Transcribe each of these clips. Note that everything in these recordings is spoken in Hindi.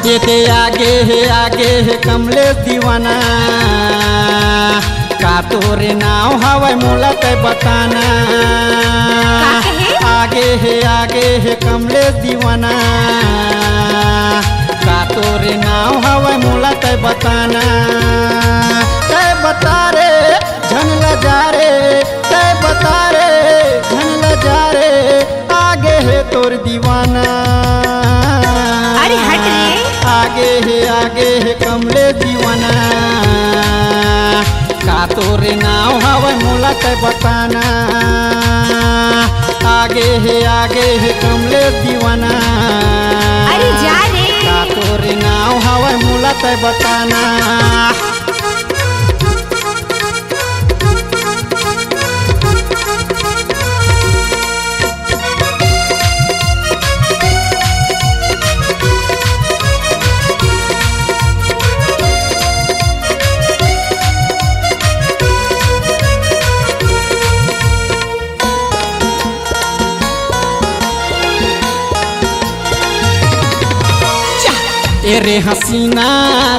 एते आगे है कमलेश दीवाना, का तोरे नाव हवै मोला तै बताना। आगे है कमलेश दीवाना, का तोरे नाव हवै मोला तै बताना। तै बता रे झन लजा रे, तै बता रे झन लजा रे, आगे है तोर दीवाना। अरे हट रे। आगे है कमलेश दीवाना, का तोरे नाव हवै मोला तै बताना। आगे है कमलेश दीवाना, अरे जा रे। का तोरे नाव हवै मोला तै बताना। एरे हसीना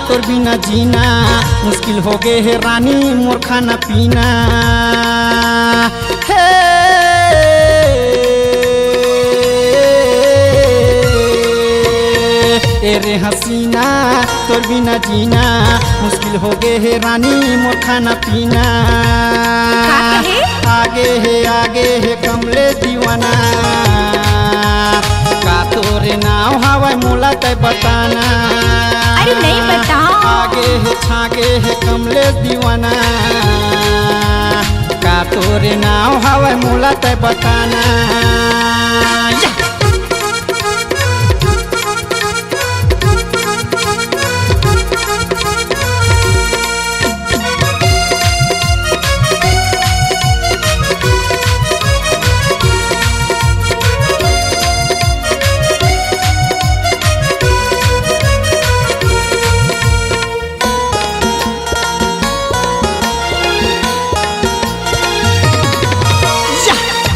तोर बिना जीना, मुश्किल हो गए है रानी मोर खाना पीना। हे एरे हसीना तोर बिना जीना, मुश्किल हो गए है रानी मोर खाना पीना। आगे है कमलेश दीवाना, का तोरे नाव हवै मोला तै बताना। अरे नहीं बताओ। आगे है कमलेश दीवाना, का तोरे नाव हवै मोला तै बताना।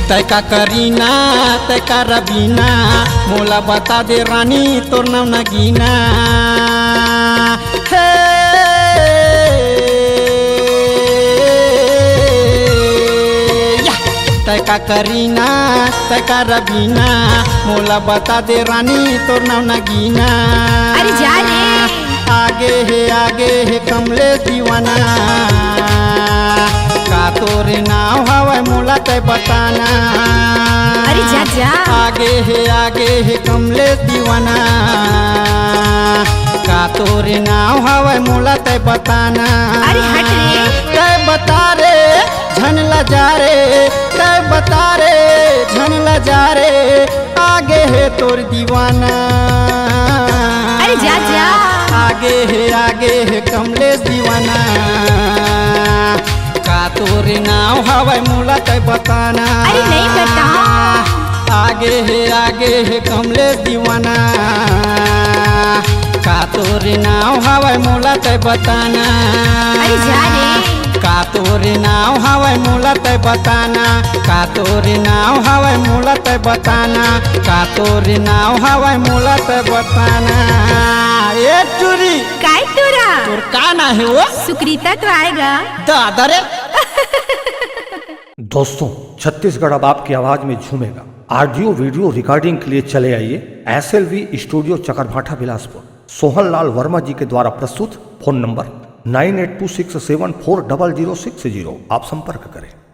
तैका करीना तैका रबीना, मोला बता दे रानी तोर नाम नगीना। हे तैका करीना तैका रबीना, मोला बता दे रानी तोर नाम नगीना। अरे जा रे। आगे है कमलेश दीवाना, का तोरे नाव हवै मोला तै बताना। अरे जा जा। आगे है कमलेश दीवाना, का तोरे नाव हवै मोला तै बताना। अरे हट रे। तै बता रे झन लजा रे, तै बता रे झन लजा रे, आगे है तोर दीवाना। अरे जा जा। आगे है कमलेश दीवाना, का तोरे नाव हवै मोला तै बताना। अरे नहीं बताओ। आगे है कमलेश दीवाना, का तोरे नाव हवै मोला तै बताना। अरे जा रे। का तोरे नाव हवै मोला तै बताना, का तोरे नाव हवै मोला तै बताना, का तोरे नाव हवै मोला तै बताना। ए चूरी काय तुरा? तोर का ना है वो? सुकृता तो आएगा। दादा रे। दोस्तों, छत्तीसगढ़ अब आपकी आवाज में झूमेगा। ऑडियो वीडियो रिकॉर्डिंग के लिए चले आइए SLV स्टूडियो चकरभाठा बिलासपुर। सोहन लाल वर्मा जी के द्वारा प्रस्तुत। Phone number 9826740060। आप संपर्क करें।